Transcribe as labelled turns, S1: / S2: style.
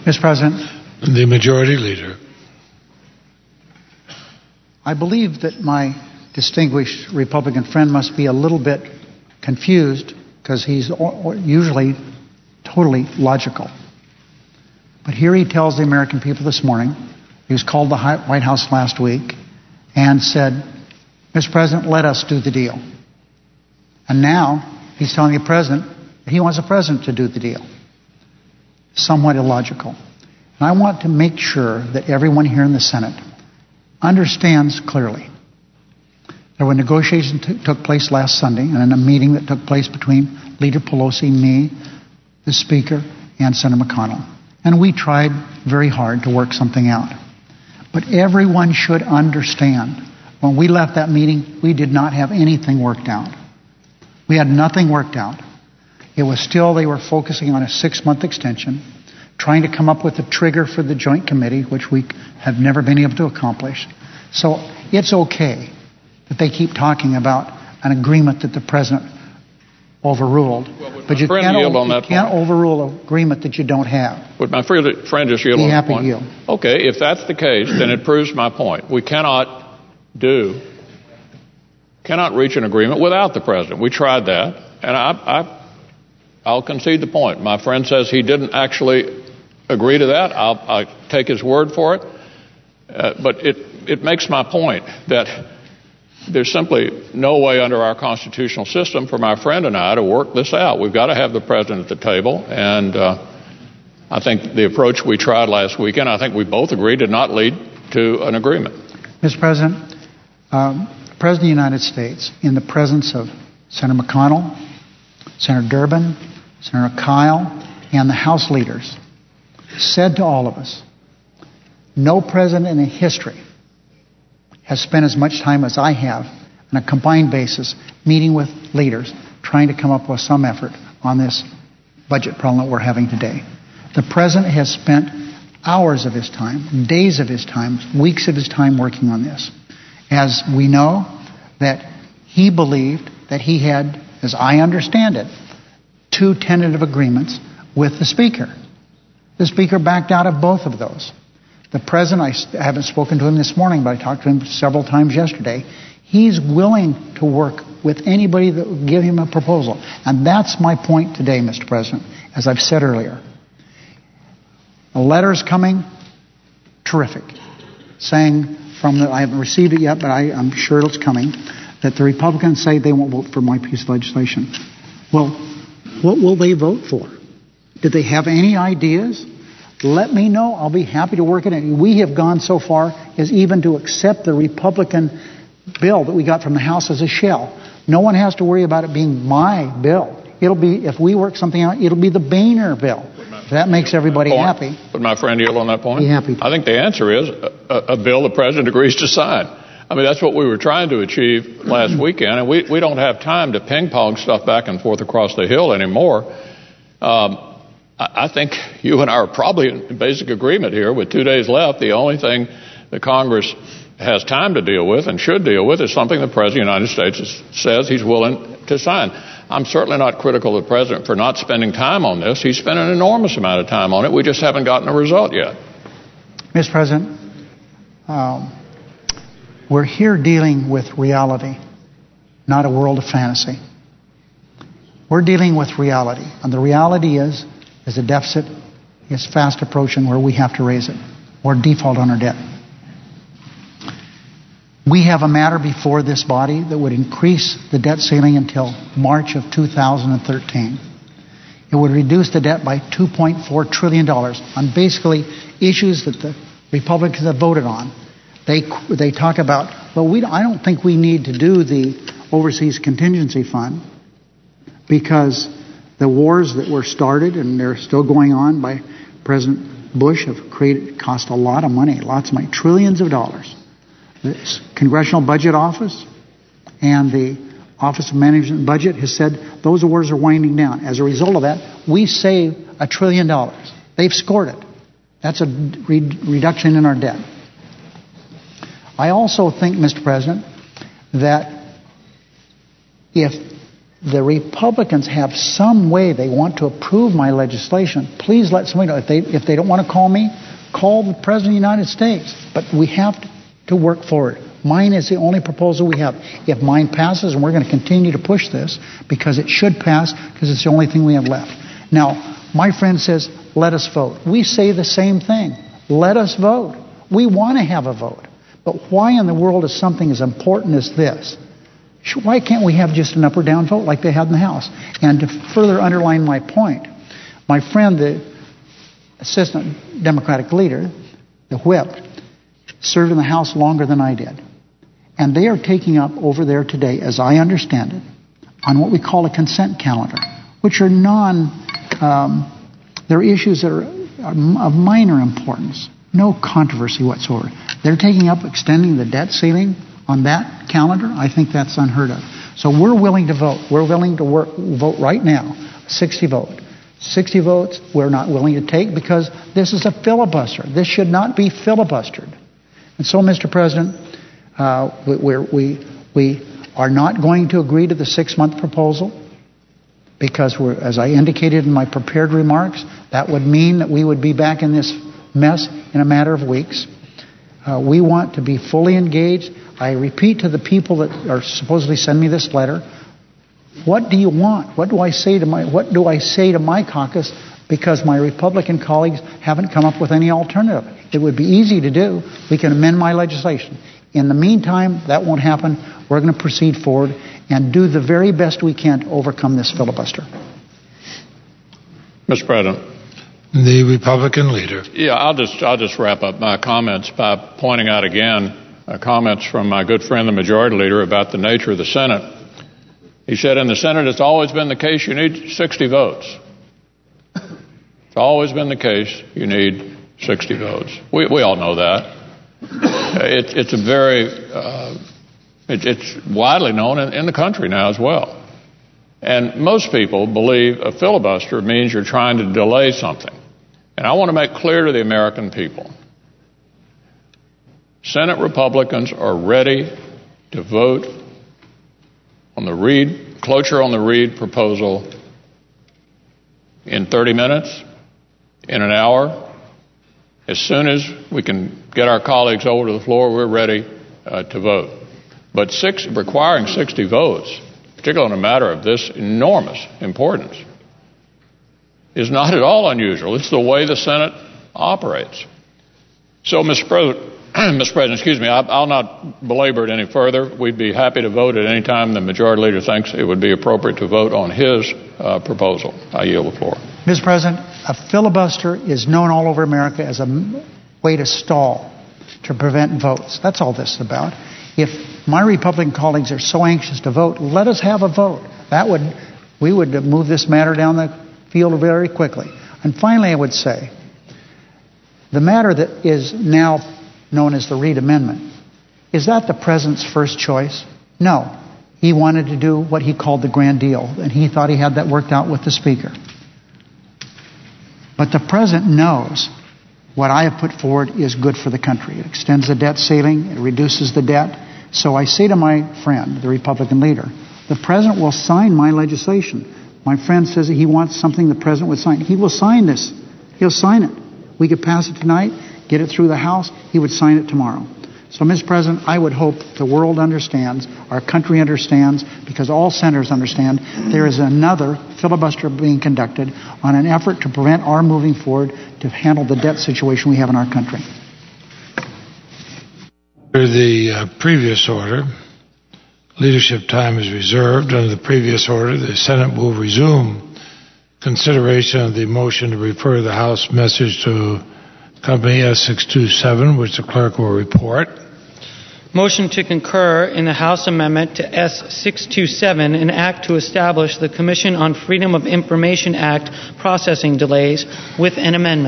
S1: Mr. President.
S2: The Majority Leader.
S1: I believe that my distinguished Republican friend must be a little bit confused because he's usually totally logical. But here he tells the American people this morning, he was called the White House last week and said, Mr. President, let us do the deal. And now he's telling the President that he wants the President to do the deal. Somewhat illogical. And I want to make sure that everyone here in the Senate understands clearly. There were negotiations took place last Sunday and in a meeting that took place between Leader Pelosi, me, the Speaker, and Senator McConnell. And we tried very hard to work something out. But everyone should understand, when we left that meeting, we did not have anything worked out. We had nothing worked out. It was still, they were focusing on a 6-month extension, trying to come up with a trigger for the Joint Committee, which we have never been able to accomplish. So it's okay that they keep talking about an agreement that the President overruled. But you can't overrule an agreement that you don't have.
S3: Would my friend just yield on that point?
S1: Yield.
S3: Okay, if that's the case, then it proves my point. We cannot reach an agreement without the President. We tried that, and I'll concede the point. My friend says he didn't actually agree to that. I'll take his word for it. But it makes my point that there's simply no way under our constitutional system for my friend and I to work this out. We've got to have the President at the table, and I think the approach we tried last weekend, I think we both agreed, did not lead to an agreement.
S1: Mr. President, the President of the United States, in the presence of Senator McConnell, Senator Durbin, Senator Kyle, and the House leaders, said to all of us, no president in history has spent as much time as I have on a combined basis meeting with leaders trying to come up with some effort on this budget problem that we're having today. The President has spent hours of his time, days of his time, weeks of his time working on this. As we know that he believed that he had, as I understand it, 2 tentative agreements with the Speaker. The Speaker backed out of both of those. The President, I haven't spoken to him this morning, but I talked to him several times yesterday. He's willing to work with anybody that will give him a proposal. And that's my point today, Mr. President, as I've said earlier. A letter's coming, terrific, saying I haven't received it yet, but I'm sure it's coming, that the Republicans say they won't vote for my piece of legislation. Well, what will they vote for? Did they have any ideas? Let me know. I'll be happy to work it in. We have gone so far as even to accept the Republican bill that we got from the House as a shell. No one has to worry about it being my bill. It'll be, if we work something out, it'll be the Boehner bill. That makes everybody happy.
S3: Would my friend yield on that point?
S1: Be happy.
S3: I think the answer is a bill the President agrees to sign. I mean, that's what we were trying to achieve last weekend, and we don't have time to ping-pong stuff back and forth across the hill anymore. I think you and I are probably in basic agreement here. With 2 days left, the only thing the Congress has time to deal with and should deal with is something the President of the United States says he's willing to sign. I'm certainly not critical of the President for not spending time on this. He's spent an enormous amount of time on it. We just haven't gotten a result yet.
S1: Mr. President, we're here dealing with reality, not a world of fantasy. We're dealing with reality, and the reality is the deficit is fast approaching where we have to raise it or default on our debt. We have a matter before this body that would increase the debt ceiling until March of 2013. It would reduce the debt by $2.4 trillion on basically issues that the Republicans have voted on. They talk about, well, I don't think we need to do the Overseas Contingency Fund because the wars that were started and they're still going on by President Bush have cost a lot of money, trillions of dollars. The Congressional Budget Office and the Office of Management and Budget has said those wars are winding down. As a result of that, we save $1 trillion. They've scored it. That's a reduction in our debt. I also think, Mr. President, that if the Republicans have some way they want to approve my legislation, please let somebody know. If they don't want to call me, call the President of the United States. But we have to work forward. Mine is the only proposal we have. If mine passes, and we're going to continue to push this because it should pass because it's the only thing we have left. Now, my friend says, let us vote. We say the same thing. Let us vote. We want to have a vote. But why in the world is something as important as this? Why can't we have just an up or down vote like they had in the House? And to further underline my point, my friend, the Assistant Democratic Leader, the whip, served in the House longer than I did. And they are taking up over there today, as I understand it, on what we call a consent calendar, which are they're issues that are of minor importance, no controversy whatsoever. They're taking up extending the debt ceiling on that calendar. I think that's unheard of. So we're willing to vote. We're willing to vote right now, 60 vote. 60 votes we're not willing to take because this is a filibuster. This should not be filibustered. And so, Mr. President, we are not going to agree to the 6-month proposal because, as I indicated in my prepared remarks, that would mean that we would be back in this mess in a matter of weeks. We want to be fully engaged. I repeat to the people that are supposedly sending me this letter, what do you want? What do I say to my caucus? Because my Republican colleagues haven't come up with any alternative. It would be easy to do. We can amend my legislation. In the meantime, that won't happen. We're going to proceed forward and do the very best we can to overcome this filibuster.
S3: Mr. President.
S2: The Republican leader.
S3: Yeah, I'll just wrap up my comments by pointing out again comments from my good friend, the Majority Leader, about the nature of the Senate. He said, in the Senate, it's always been the case you need 60 votes. It's always been the case you need 60 votes. We all know that. It's widely known in the country now as well. And most people believe a filibuster means you're trying to delay something. And I want to make clear to the American people, Senate Republicans are ready to vote on the cloture on the Reid proposal in 30 minutes, in an hour. As soon as we can get our colleagues over to the floor, we're ready to vote. But requiring 60 votes, particularly on a matter of this enormous importance, is not at all unusual. It's the way the Senate operates. So, Mr. President, I'll not belabor it any further. We'd be happy to vote at any time the Majority Leader thinks it would be appropriate to vote on his proposal. I yield the floor.
S1: Mr. President, a filibuster is known all over America as a way to stall, to prevent votes. That's all this is about. If my Republican colleagues are so anxious to vote, let us have a vote. We would move this matter down the field very quickly. And finally, I would say, the matter that is now known as the Reid Amendment, is that the President's first choice? No. He wanted to do what he called the grand deal, and he thought he had that worked out with the Speaker. But the President knows what I have put forward is good for the country. It extends the debt ceiling. It reduces the debt. So I say to my friend, the Republican leader, the President will sign my legislation. My friend says that he wants something the President would sign. He will sign this. He'll sign it. We could pass it tonight, get it through the House. He would sign it tomorrow. So, Mr. President, I would hope the world understands, our country understands, because all senators understand there is another filibuster being conducted on an effort to prevent our moving forward to handle the debt situation we have in our country.
S2: Under the previous order, leadership time is reserved. Under the previous order, the Senate will resume consideration of the motion to refer the House message to Company S627, which the clerk will report.
S4: Motion to concur in the House amendment to S627, an act to establish the Commission on Freedom of Information Act processing delays with an amendment.